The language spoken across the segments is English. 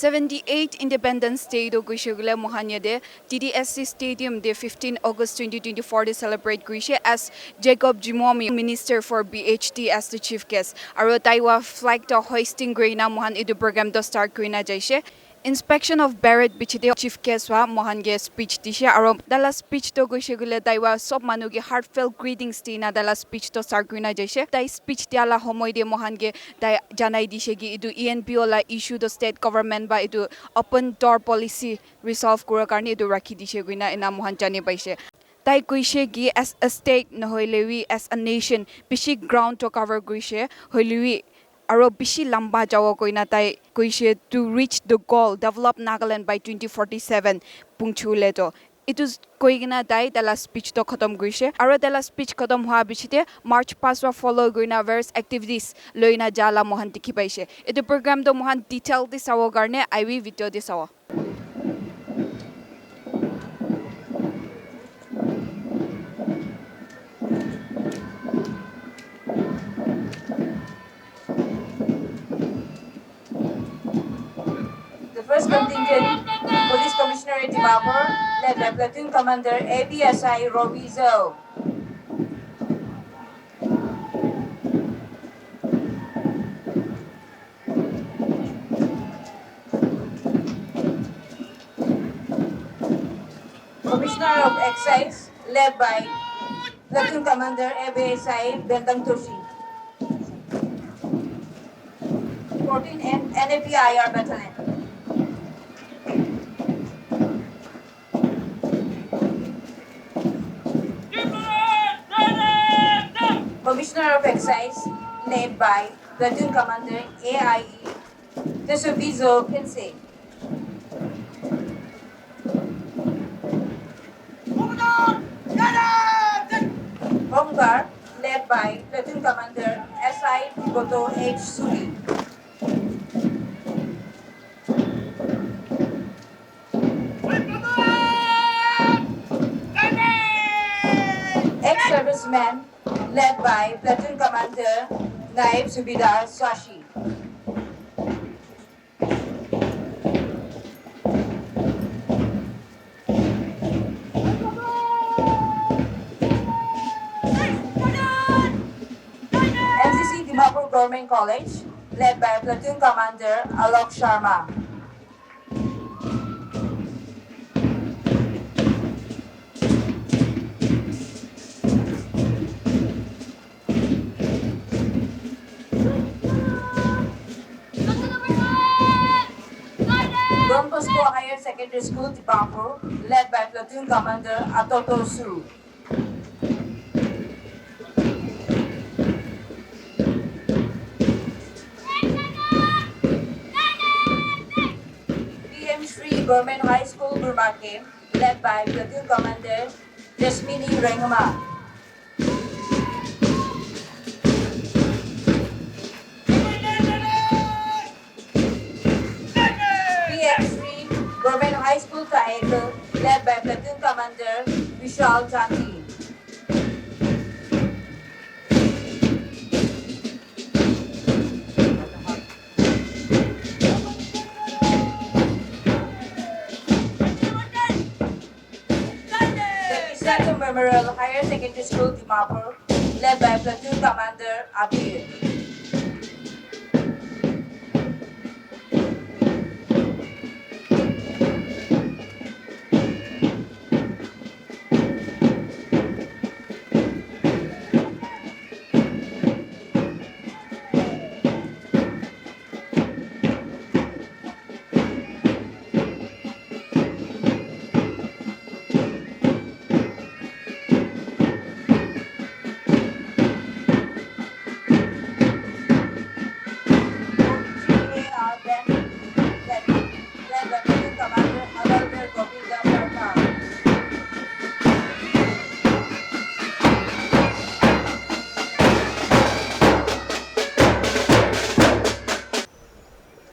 78 Independence Day do guishugule mohanya de TDSC Stadium de 15 August 2024 de celebrate guishe as Jacob Jimomi Minister for BHT as the chief guest. Aro taiwa flag to hoisting grina mohan idu program do start grina jaishe. Inspection of Barrett bichide chief guest wa mohan ge speech dishe aro dala speech to guishugule taiwa sob manu ge heartfelt greetings tina dala speech to start grina jaishe. Tai speech tiala homoy de mohan ge tai janai dishe gi idu ENPO la issue the state government ba idu open door policy resolve kura karni idu rakhi dishe guina ina mohan jani paise. Tai kuishe gi as a state nohoilewi as a nation bishi ground to cover guishe hoilewi aro bishi lamba jawo koina tai kuishe to reach the goal develop Nagaland by 2047 pungchule to it is koigina dai dala speech to khatam guishe aro dala speech khatam hua bichite march pass wa follow goina various activities loina jala mohan dikhi paise etu program do mohan detail di sawo garne iv video di sawo. The first contingent, Police Commissioner Dimapur, led by Platoon Commander ABSI Robizo. Commissioner of Excise, led by Platoon Commander ABSI Bentang Toshi. 14 NAPIR Battalion. Commissioner of Excise, led by Platoon Commander AIE Tesovizo Kinsey. Home Guard, led by Platoon Commander SI Tiboto H. Suri. Ex-servicemen, led by Platoon Commander Naib Subidar Swashi. MCC Dimapur Government College, led by Platoon Commander Alok Sharma. Don Bosco Higher Secondary School, Dimapur, led by Platoon Commander Atoto Su. PM Shri Government High School, Burmake, led by Platoon Commander Jasmini Rengma. Government High School Tahekal, led by Platoon Commander Vishal Chanti. The Pisato Memorial Higher Secondary School, Dimapur, led by Platoon Commander Abir.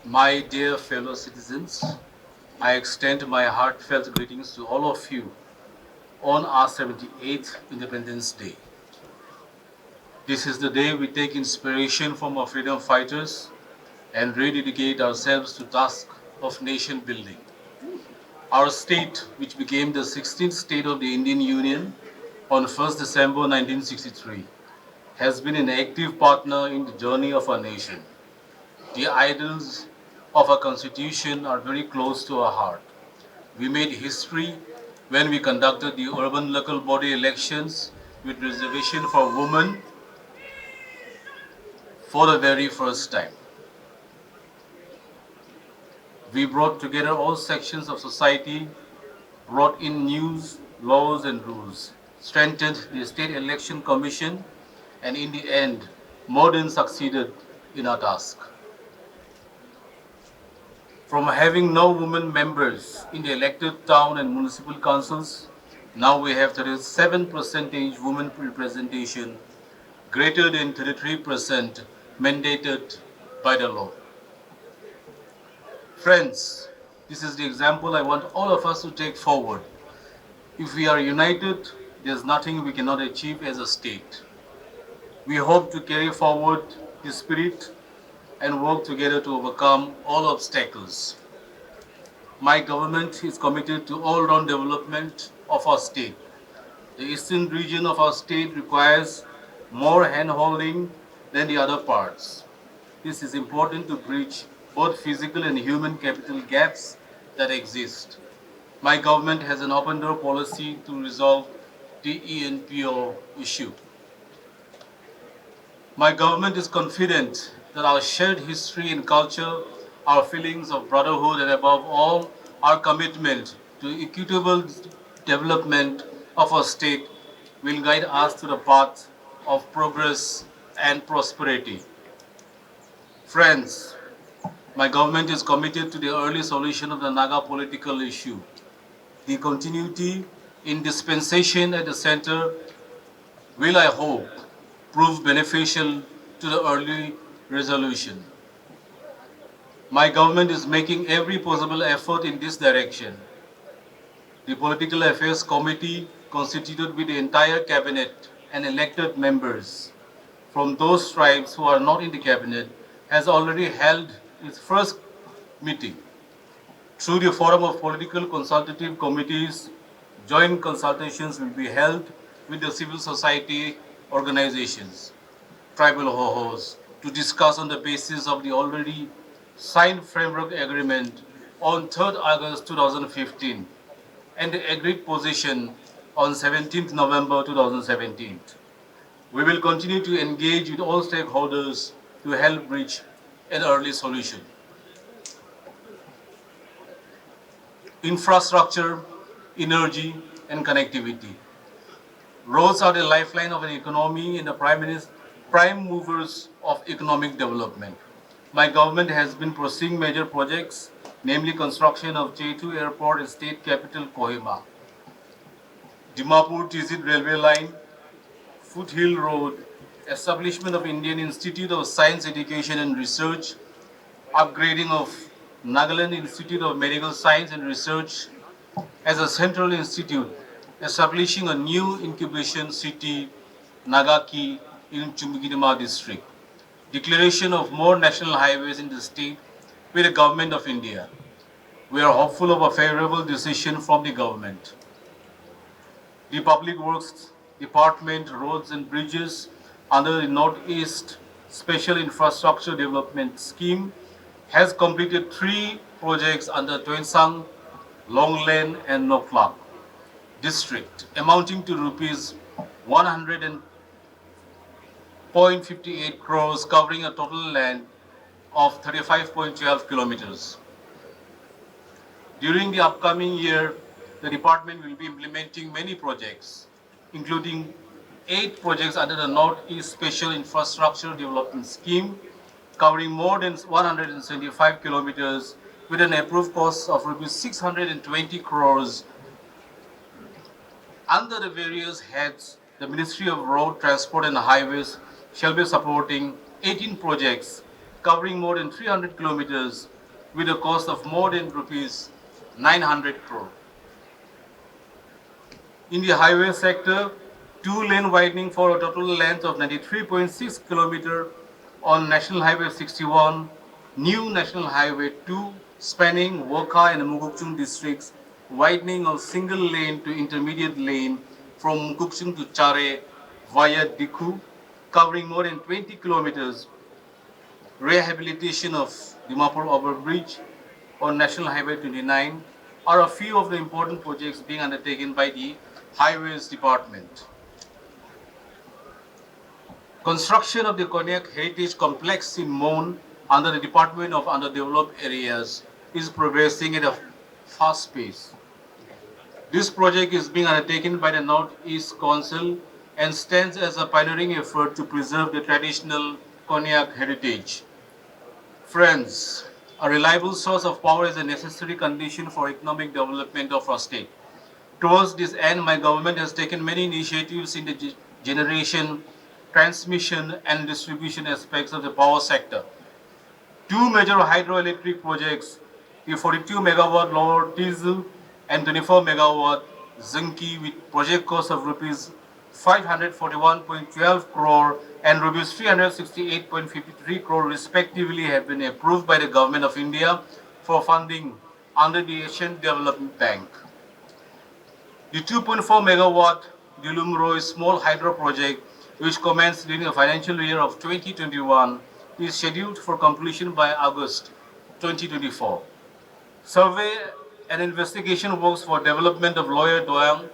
My dear fellow citizens, I extend my heartfelt greetings to all of you on our 78th Independence Day. This is the day we take inspiration from our freedom fighters and rededicate ourselves to task of nation building. Our state, which became the 16th state of the Indian Union on 1st December 1963, has been an active partner in the journey of our nation. The ideals of our constitution are very close to our heart. We made history when we conducted the urban local body elections with reservation for women for the very first time. We brought together all sections of society, brought in news, laws and rules, strengthened the State Election Commission, and in the end, more than succeeded in our task. From having no women members in the elected town and municipal councils, now we have 37% women representation, greater than 33% mandated by the law. Friends, this is the example I want all of us to take forward. If we are united, there's nothing we cannot achieve as a state. We hope to carry forward this spirit and work together to overcome all obstacles. My government is committed to all-round development of our state. The eastern region of our state requires more hand-holding than the other parts. This is important to bridge both physical and human capital gaps that exist. My government has an open-door policy to resolve the ENPO issue. My government is confident that our shared history and culture, our feelings of brotherhood, and above all, our commitment to equitable development of our state will guide us to the path of progress and prosperity. Friends, my government is committed to the early solution of the Naga political issue. The continuity in dispensation at the center will, I hope, prove beneficial to the early resolution. My government is making every possible effort in this direction. The Political Affairs Committee, constituted with the entire cabinet and elected members from those tribes who are not in the cabinet, has already held its first meeting. Through the Forum of Political Consultative Committees, joint consultations will be held with the civil society organizations, tribal HOHOs, to discuss on the basis of the already signed framework agreement on 3rd August 2015 and the agreed position on 17th November 2017. We will continue to engage with all stakeholders to help reach an early solution. Infrastructure, energy, and connectivity. Roads are the lifeline of an economy and the prime movers of economic development. My government has been pursuing major projects, namely construction of J2 Airport and State Capital Kohima, Dimapur Tizit Railway Line, Foothill Road, establishment of Indian Institute of Science Education and Research, upgrading of Nagaland Institute of Medical Science and Research as a central institute, establishing a new incubation city, Naga in Chumgidima district, declaration of more national highways in the state with the government of India. We are hopeful of a favorable decision from the government. The Public Works Department, roads and bridges under the Northeast Special Infrastructure Development Scheme has completed 3 projects under Tuensang, Longlen and Noklak district, amounting to rupees 100.58 crores, covering a total land of 35.12 kilometers. During the upcoming year, the department will be implementing many projects, including 8 projects under the Northeast Special Infrastructure Development Scheme, covering more than 175 kilometers with an approved cost of rupees 620 crores. Under the various heads, the Ministry of Road, Transport and Highways shall be supporting 18 projects covering more than 300 kilometers with a cost of more than rupees 900 crore. In the highway sector, 2-lane widening for a total length of 93.6 km on National Highway 61, New National Highway 2, spanning Woka and Mukokchung districts, widening of single lane to intermediate lane from Mukokchung to Chare via Dikhu, covering more than 20 kilometers, rehabilitation of Dimapur Overbridge on National Highway 29 are a few of the important projects being undertaken by the Highways Department. Construction of the Konyak Heritage Complex in Mon under the Department of Underdeveloped Areas is progressing at a fast pace. This project is being undertaken by the Northeast Council and stands as a pioneering effort to preserve the traditional Konyak heritage. Friends, a reliable source of power is a necessary condition for economic development of our state. Towards this end, my government has taken many initiatives in the generation, transmission, and distribution aspects of the power sector. Two major hydroelectric projects, the 42 megawatt Lower Tizu and 24 megawatt Zinki with project cost of rupees 541.12 crore and rupees 368.53 crore respectively have been approved by the Government of India for funding under the Asian Development Bank. The 2.4 megawatt Dilumroy small hydro project, which commenced during the financial year of 2021, is scheduled for completion by August 2024. Survey and investigation works for development of Lower Doyang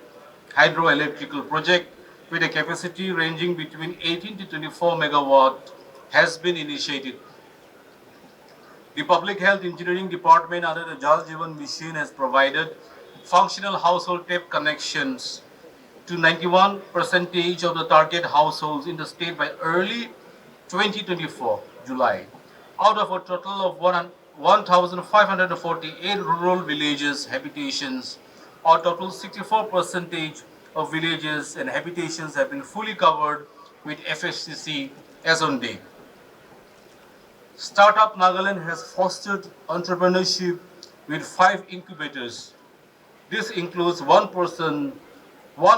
hydroelectrical project with a capacity ranging between 18 to 24 megawatt has been initiated. The Public Health Engineering Department under the Jal Jeevan Mission has provided functional household tap connections to 91% of the target households in the state by early 2024, July. Out of a total of 1,548 rural villages habitations, a total 64% of villages and habitations have been fully covered with FHCC as on date. Startup Nagaland has fostered entrepreneurship with 5 incubators. This includes one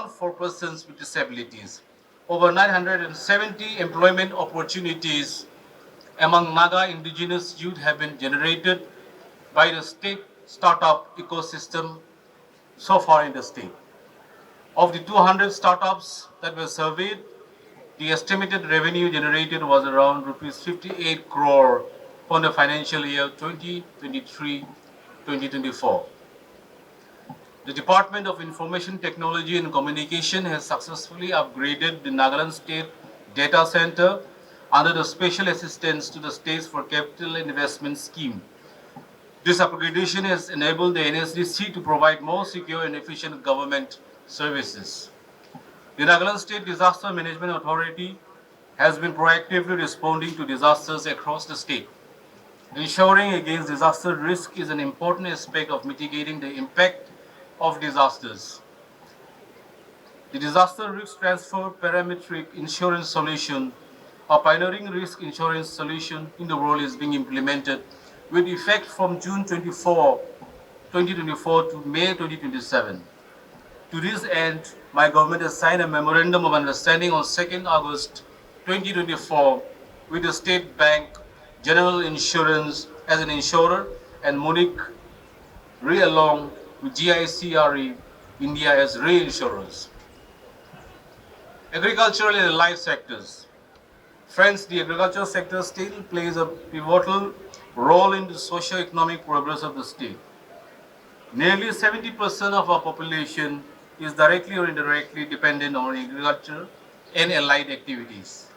for persons with disabilities. Over 970 employment opportunities among Naga indigenous youth have been generated by the state startup ecosystem so far in the state. Of the 200 startups that were surveyed, the estimated revenue generated was around rupees 58 crore for the financial year 2023-2024. The Department of Information Technology and Communication has successfully upgraded the Nagaland State Data Center under the Special Assistance to the States for Capital Investment Scheme. This upgradation has enabled the NSDC to provide more secure and efficient government services. The Nagaland State Disaster Management Authority has been proactively responding to disasters across the state. Ensuring against disaster risk is an important aspect of mitigating the impact of disasters. The Disaster Risk Transfer Parametric Insurance Solution, a pioneering risk insurance solution in the world, is being implemented with effect from June 2024 to May 2027. To this end, my government has signed a Memorandum of Understanding on 2nd August 2024 with the State Bank General Insurance as an insurer and Munich Re along with GICRE India as reinsurers. Agricultural and life sectors. Friends, the agricultural sector still plays a pivotal role in the socio-economic progress of the state. Nearly 70% of our population is directly or indirectly dependent on agriculture and allied activities.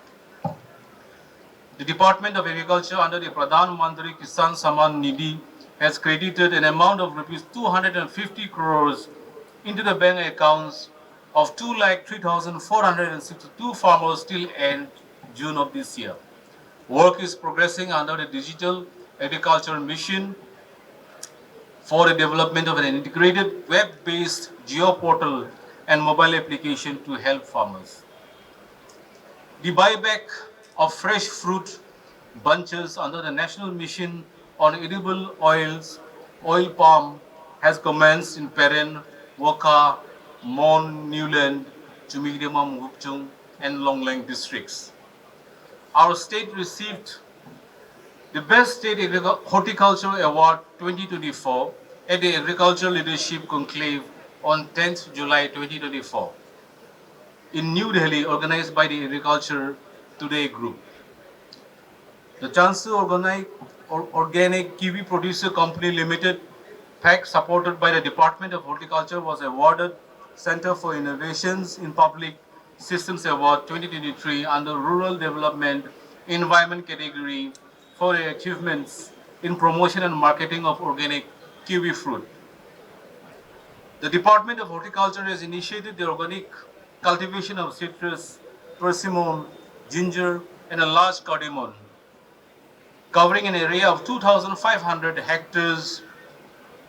The Department of Agriculture under the Pradhan Mantri Kisan Samman Nidhi has credited an amount of rupees 250 crores into the bank accounts of 2,03,462 farmers till end June of this year. Work is progressing under the Digital Agriculture Mission for the development of an integrated web-based geo-portal and mobile application to help farmers. The buyback of fresh fruit bunches under the National Mission on Edible Oils, oil palm, has commenced in Peren, Woka, Mon, Newland, Chumigdema, Mugukchung, and Longlang districts. Our state received the Best State Horticultural Award 2024 at the Agricultural Leadership Conclave on 10th July 2024 in New Delhi, organized by the Agriculture Today Group. The Chansey Organic Kiwi Producer Company Limited, PAC, supported by the Department of Horticulture, was awarded Center for Innovations in Public Systems Award 2023 under Rural Development Environment category for their achievements in promotion and marketing of organic kiwi fruit. The Department of Horticulture has initiated the organic cultivation of citrus, persimmon, ginger, and a large cardamom, covering an area of 2,500 hectares.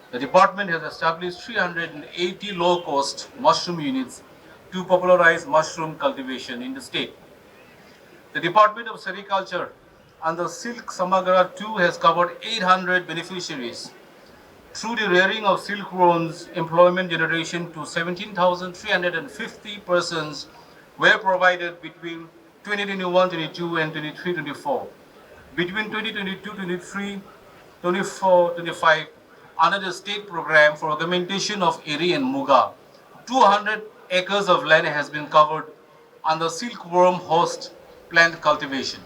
The department has established 380 low-cost mushroom units to popularize mushroom cultivation in the state. The Department of Sericulture under Silk Samagra 2 has covered 800 beneficiaries through the rearing of silkworms. Employment generation to 17,350 persons were provided between 2021-22 and 23-24. Between 2022-23, 24-25, under the state program for augmentation of Eri and Muga, 200 acres of land has been covered under silkworm host plant cultivation.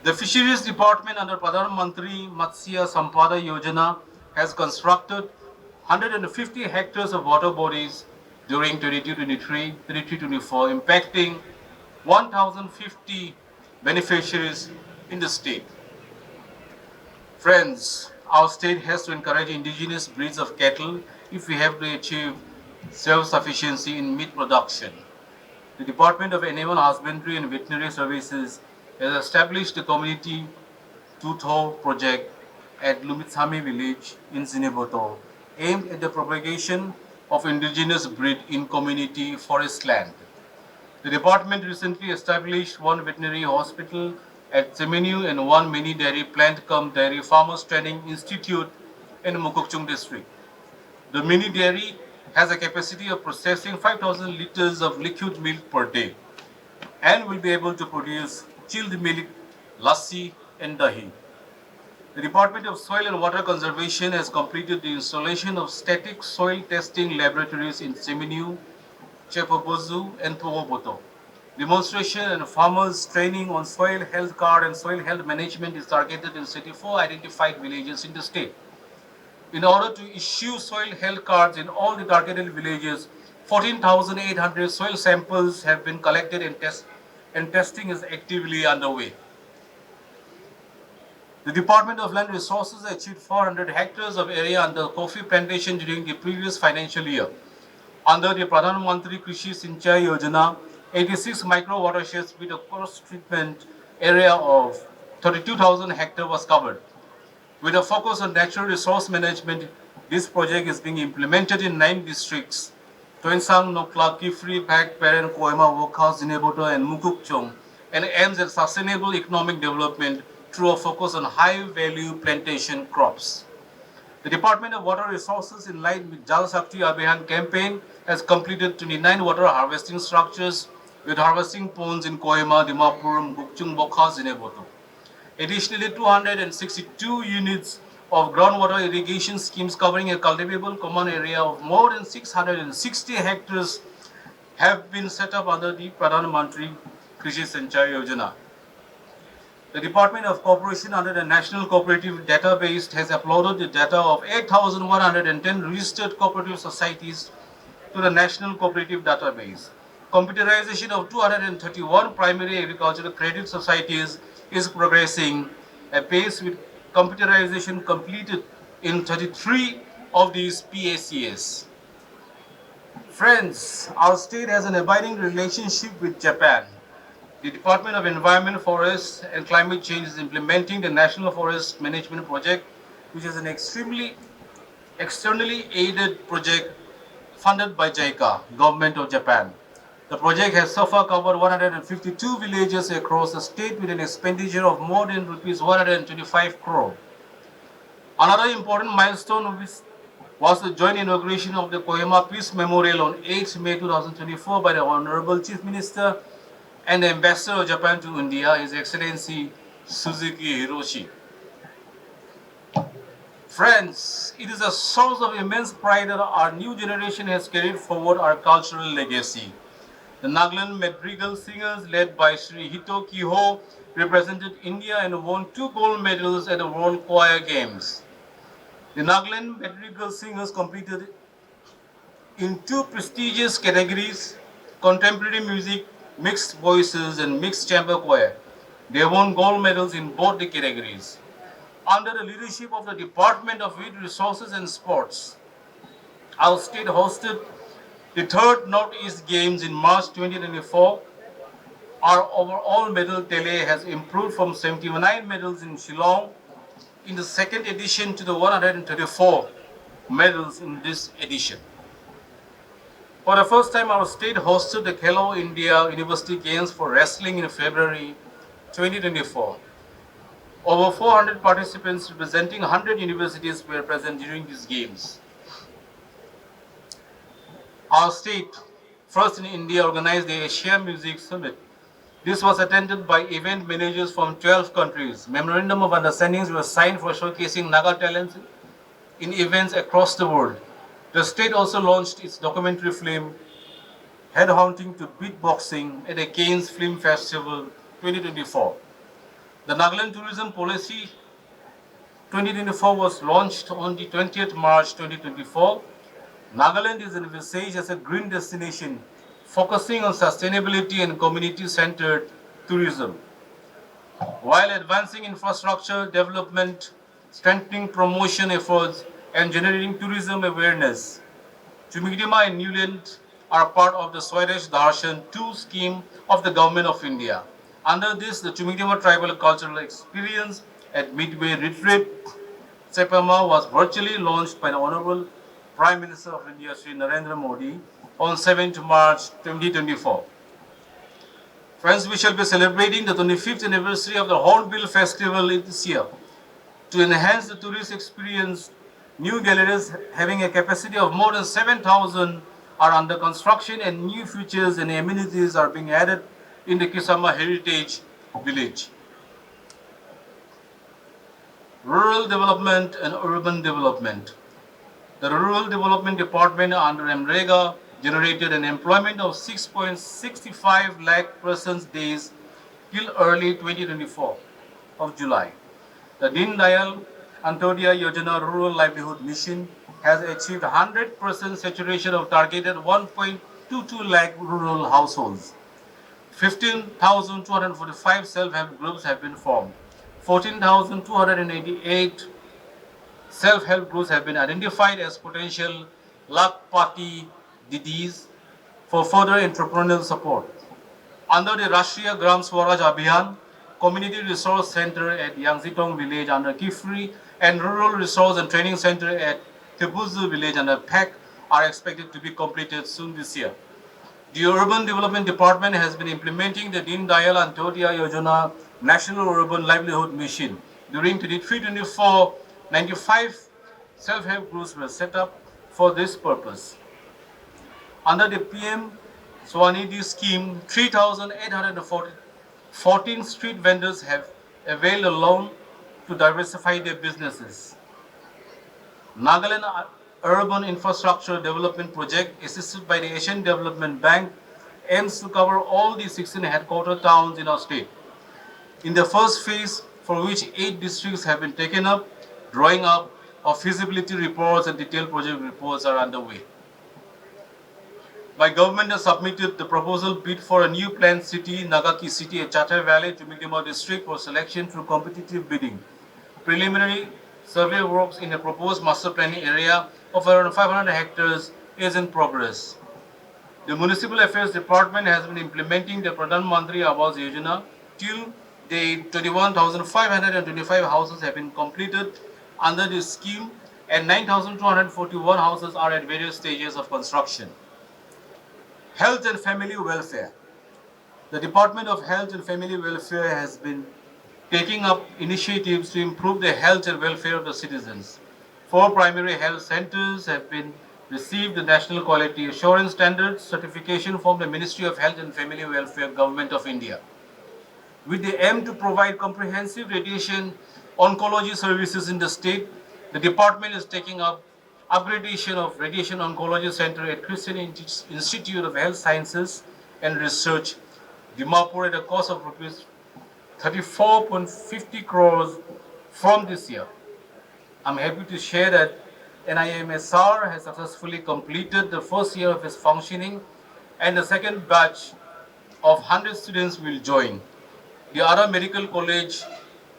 The Fisheries Department under Pradhan Mantri Matsya Sampada Yojana has constructed 150 hectares of water bodies during 22-23, 23-24, impacting 1,050 beneficiaries in the state. Friends, our state has to encourage indigenous breeds of cattle if we have to achieve self-sufficiency in meat production. The Department of Animal Husbandry and Veterinary Services has established the community Tutho project at Lumitsami village in Zineboto, aimed at the propagation of indigenous breed in community forest land. The department recently established one veterinary hospital at Semenu and one mini dairy plant cum dairy farmers training institute in Mukokchung district. The mini dairy has a capacity of processing 5,000 liters of liquid milk per day and will be able to produce chilled milk, lassi and dahi. The Department of Soil and Water Conservation has completed the installation of static soil testing laboratories in Semenu, Chepobozu and Pogoboto. Demonstration and farmers training on soil health card and soil health management is targeted in 34 identified villages in the state. In order to issue soil health cards in all the targeted villages, 14,800 soil samples have been collected and testing is actively underway. The Department of Land Resources achieved 400 hectares of area under coffee plantation during the previous financial year. Under the Pradhan Mantri Krishi Sinchai Yojana, 86 micro watersheds with a coarse treatment area of 32,000 hectares was covered. With a focus on natural resource management, this project is being implemented in 9 districts: Toinsang, Nokla, Kifri, Pak, Peren, Koima, Wokha, Zineboto, and Mukukchong, and aims at sustainable economic development through a focus on high-value plantation crops. The Department of Water Resources, in line with Jal Shakti Abhiyan campaign, has completed 29 water harvesting structures with harvesting ponds in Koima, Dimapur, Mukukchong, Wokha, Zineboto. Additionally, 262 units of groundwater irrigation schemes covering a cultivable common area of more than 660 hectares have been set up under the Pradhan Mantri Krishi Sinchai Yojana. The Department of Cooperation under the National Cooperative Database has uploaded the data of 8,110 registered cooperative societies to the National Cooperative Database. Computerization of 231 primary agricultural credit societies is progressing apace, with computerization completed in 33 of these PACS. Friends, our state has an abiding relationship with Japan. The Department of Environment, Forests and Climate Change is implementing the National Forest Management Project, which is an extremely externally aided project funded by JICA, Government of Japan. The project has so far covered 152 villages across the state with an expenditure of more than rupees 125 crore. Another important milestone was the joint inauguration of the Kohima Peace Memorial on 8 May 2024 by the Honorable Chief Minister and the Ambassador of Japan to India, His Excellency Suzuki Hiroshi. Friends, it is a source of immense pride that our new generation has carried forward our cultural legacy. The Nagaland Madrigal singers, led by Sri Hito Kiho, represented India and won 2 gold medals at the World Choir Games. The Nagaland Madrigal singers competed in 2 prestigious categories: contemporary music, mixed voices, and mixed chamber choir. They won gold medals in both the categories. Under the leadership of the Department of Youth Resources and Sports, our state hosted the third Northeast Games in March 2024. Our overall medal tally has improved from 79 medals in Shillong in the second edition to the 134 medals in this edition. For the first time, our state hosted the Khelo India University Games for wrestling in February 2024. Over 400 participants representing 100 universities were present during these games. Our state, first in India, organized the Asia Music Summit. This was attended by event managers from 12 countries. Memorandum of understandings were signed for showcasing Naga talents in events across the world. The state also launched its documentary film, Headhunting to Beatboxing, at the Cannes Film Festival 2024. The Nagaland Tourism Policy 2024 was launched on the 20th March 2024. Nagaland is envisaged as a green destination focusing on sustainability and community-centered tourism, while advancing infrastructure development, strengthening promotion efforts, and generating tourism awareness. Chumigdima and Newland are part of the Swadesh Darshan 2 scheme of the Government of India. Under this, the Chumigdima Tribal Cultural Experience at Midway Retreat, Sepama, was virtually launched by the Honorable Prime Minister of India, Sri Narendra Modi, on 7th March 2024. Friends, we shall be celebrating the 25th anniversary of the Hornbill Festival this year. To enhance the tourist experience, new galleries having a capacity of more than 7,000 are under construction, and new features and amenities are being added in the Kisama Heritage Village. Rural development and urban development. The Rural Development Department under MREGA generated an employment of 6.65 lakh persons days till early 2024 of July. The Deen Dayal Antyodaya Yojana Rural Livelihood Mission has achieved 100% saturation of targeted 1.22 lakh rural households. 15,245 self-help groups have been formed. 14,288 self-help groups have been identified as potential Lakpati Didis for further entrepreneurial support. Under the Rashtriya Gram Swaraj Abhiyan, Community Resource Center at Yangzitong Village under Kifri and Rural Resource and Training Center at Tebuzu Village under PEC are expected to be completed soon this year. The Urban Development Department has been implementing the Deen Dayal Antyodaya Yojana National Urban Livelihood Mission. During 23-24, 95 self-help groups were set up for this purpose. Under the PM Swanidhi scheme, 3,814 street vendors have availed a loan to diversify their businesses. Nagaland Urban Infrastructure Development Project, assisted by the Asian Development Bank, aims to cover all the 16 headquarter towns in our state. In the first phase, for which 8 districts have been taken up, drawing up of feasibility reports and detailed project reports are underway. My government has submitted the proposal bid for a new planned city, Naga City at Chathar Valley to Migdima district for selection through competitive bidding. Preliminary survey works in a proposed master planning area of around 500 hectares is in progress. The Municipal Affairs Department has been implementing the Pradhan Mantri Awas Yojana till the 21,525 houses have been completed under this scheme and 9,241 houses are at various stages of construction. Health and Family Welfare. The Department of Health and Family Welfare has been taking up initiatives to improve the health and welfare of the citizens. 4 primary health centers have been received the National Quality Assurance Standards certification from the Ministry of Health and Family Welfare, Government of India. With the aim to provide comprehensive radiation oncology services in the state, the department is taking up upgradation of Radiation Oncology Center at Christian Institute of Health Sciences and Research, Dimapur, at a cost of rupees 34.50 crores from this year. I'm happy to share that NIMSR has successfully completed the first year of its functioning, and the second batch of 100 students will join. The other medical college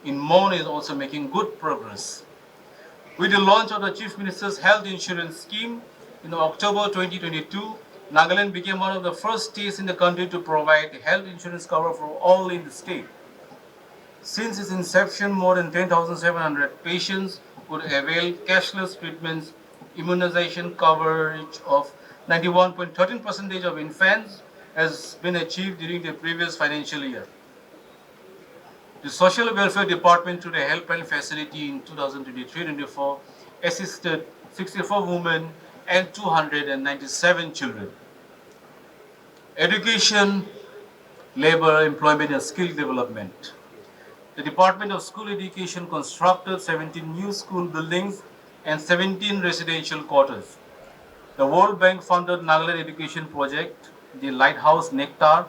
in Mon is also making good progress. With the launch of the Chief Minister's Health Insurance Scheme in October 2022, Nagaland became one of the first states in the country to provide health insurance cover for all in the state. Since its inception, more than 10,700 patients could avail cashless treatments, immunization coverage of 91.13% of infants has been achieved during the previous financial year. The Social Welfare Department through the helpline facility in 2023-24 assisted 64 women and 297 children. Education, labor, employment and skill development. The Department of School Education constructed 17 new school buildings and 17 residential quarters. The World Bank funded Nagaland Education Project, the Lighthouse Nectar,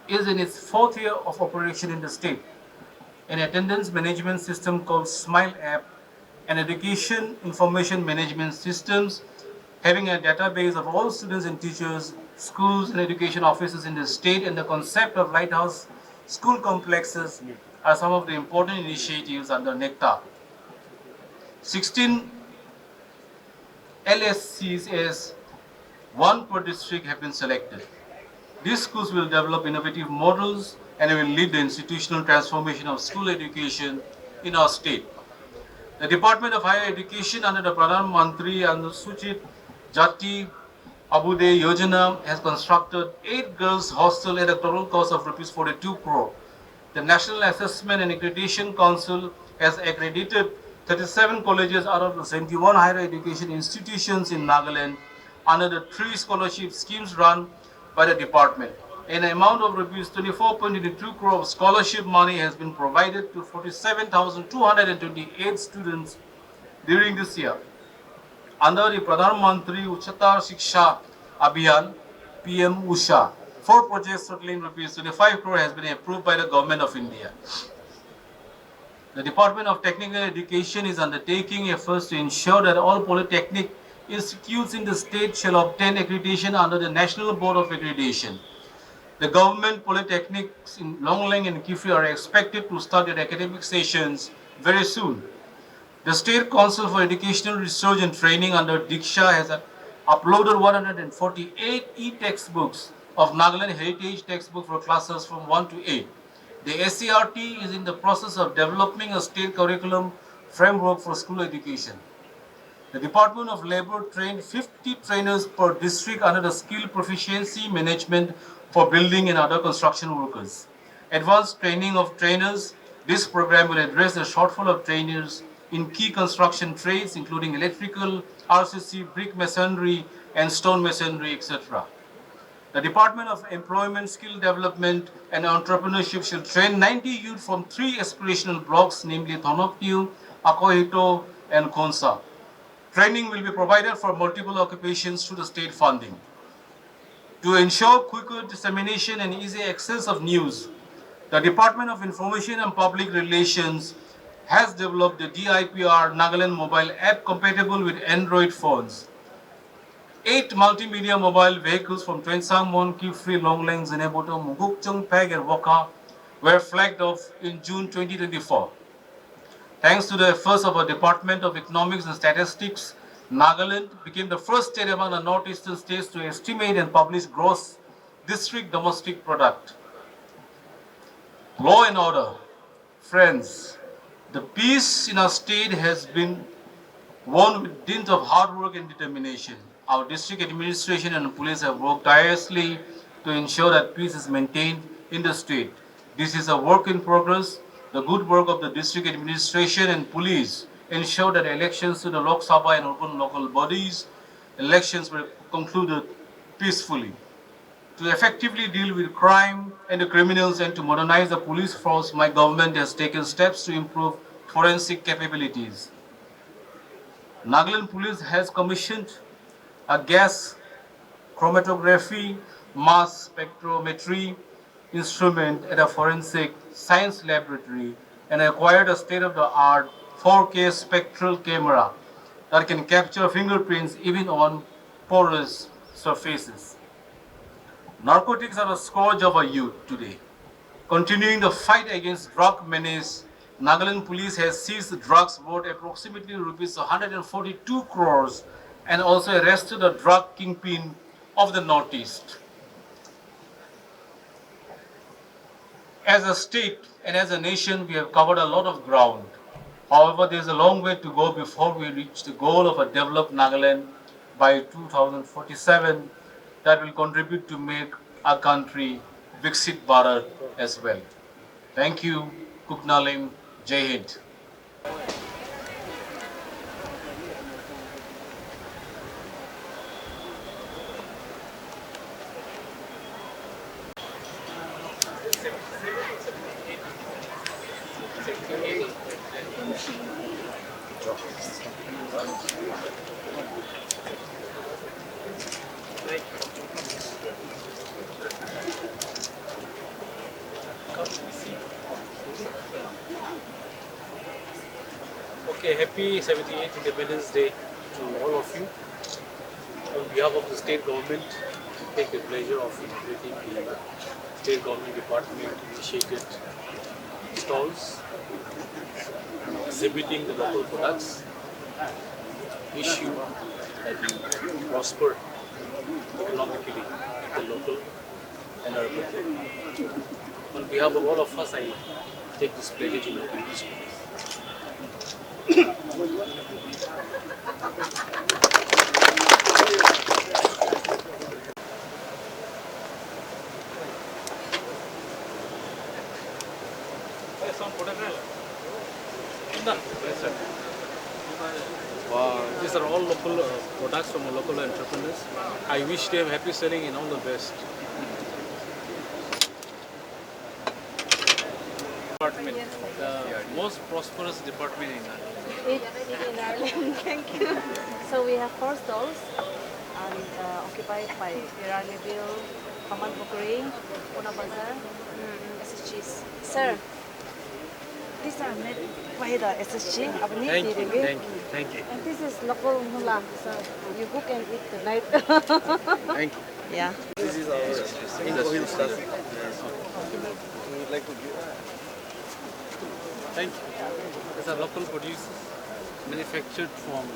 is in its fourth year of operation in the state. An attendance management system called Smile App and education information management systems having a database of all students and teachers, schools and education offices in the state, and the concept of Lighthouse school complexes are some of the important initiatives under Nectar. 16 LSCs, one per district, have been selected. These schools will develop innovative models and will lead the institutional transformation of school education in our state. The Department of Higher Education under the Pradhan Mantri Anusuchit Jati Abude Yojana has constructed 8 girls' hostels at a total cost of rupees 42 crore. The National Assessment and Accreditation Council has accredited 37 colleges out of the 71 higher education institutions in Nagaland under the 3 scholarship schemes run by the department. An amount of rupees 24.82 crore of scholarship money has been provided to 47,228 students during this year. Under the Pradhan Mantri Uchatar Shiksha Abhiyan, PM Usha, 4 projects totaling rupees 25 crore has been approved by the Government of India. The Department of Technical Education is undertaking efforts to ensure that all polytechnic institutes in the state shall obtain accreditation under the National Board of Accreditation. The government polytechnics in Longlang and Kifri are expected to start their academic sessions very soon. The State Council for Educational Research and Training under Diksha has uploaded 148 e-textbooks of Nagaland Heritage textbook for classes from 1 to 8. The SCRT is in the process of developing a state curriculum framework for school education. The Department of Labor trained 50 trainers per district under the Skill Proficiency Management for building and other construction workers. Advanced training of trainers. This program will address the shortfall of trainers in key construction trades including electrical, RCC, brick masonry and stone masonry, etc. The Department of Employment, Skill Development and Entrepreneurship shall train 90 youth from 3 aspirational blocks, namely Thonoktiu, Akohito and Khonsa. Training will be provided for multiple occupations through the state funding. To ensure quicker dissemination and easy access of news, the Department of Information and Public Relations has developed the DIPR Nagaland mobile app compatible with Android phones. 8 multimedia mobile vehicles from Twensang, Mon, Kifri, Longlang, Zeneboto, Mugukchung, Peg and Waka were flagged off in June 2024. Thanks to the efforts of our Department of Economics and Statistics, Nagaland became the first state among the northeastern states to estimate and publish gross district domestic product. Law and order. Friends, the peace in our state has been won with dint of hard work and determination. Our district administration and police have worked tirelessly to ensure that peace is maintained in the state. This is a work in progress. The good work of the district administration and police ensure that elections to the Lok Sabha and urban local bodies elections were concluded peacefully. To effectively deal with crime and the criminals and to modernize the police force, my government has taken steps to improve forensic capabilities. Nagaland Police has commissioned a gas chromatography mass spectrometry instrument at a forensic science laboratory and acquired a state-of-the-art 4K spectral camera that can capture fingerprints even on porous surfaces. Narcotics are a scourge of our youth today. Continuing the fight against drug menace, Nagaland police has seized drugs worth approximately rupees 142 crores and also arrested a drug kingpin of the Northeast. As a state and as a nation, we have covered a lot of ground. However, there is a long way to go before we reach the goal of a developed Nagaland by 2047 that will contribute to make our country Viksit Bharat as well. Thank you. Kupnalim. Jai Hind. Okay, happy 78th Independence Day to all of you. On behalf of the state government, I take the pleasure of inaugurating the state government department initiated stalls exhibiting the local products, issue that will prosper economically at the local and urban level. On behalf of all of us, I take this pleasure to inaugurate this place. Wow, these are all local products from local entrepreneurs. I wish them happy selling and all the best. Department, the most prosperous department in Nagaland. In Ireland, thank you. So we have 4 stalls and occupied by Bill, Kamal Bukuri, Puna Bazaar, SSGs. Sir, these are made by the SSG. Thank you. And this is local nula. So you cook and eat tonight. Thank you. Yeah. This is our industry stuff. We would like to give. Thank you. These are local producers manufactured from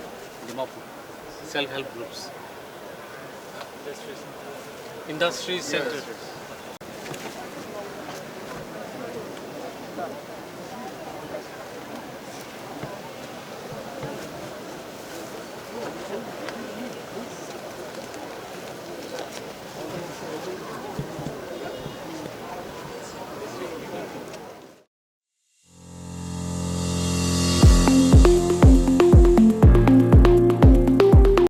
Dimapur, self-help groups. Industry center.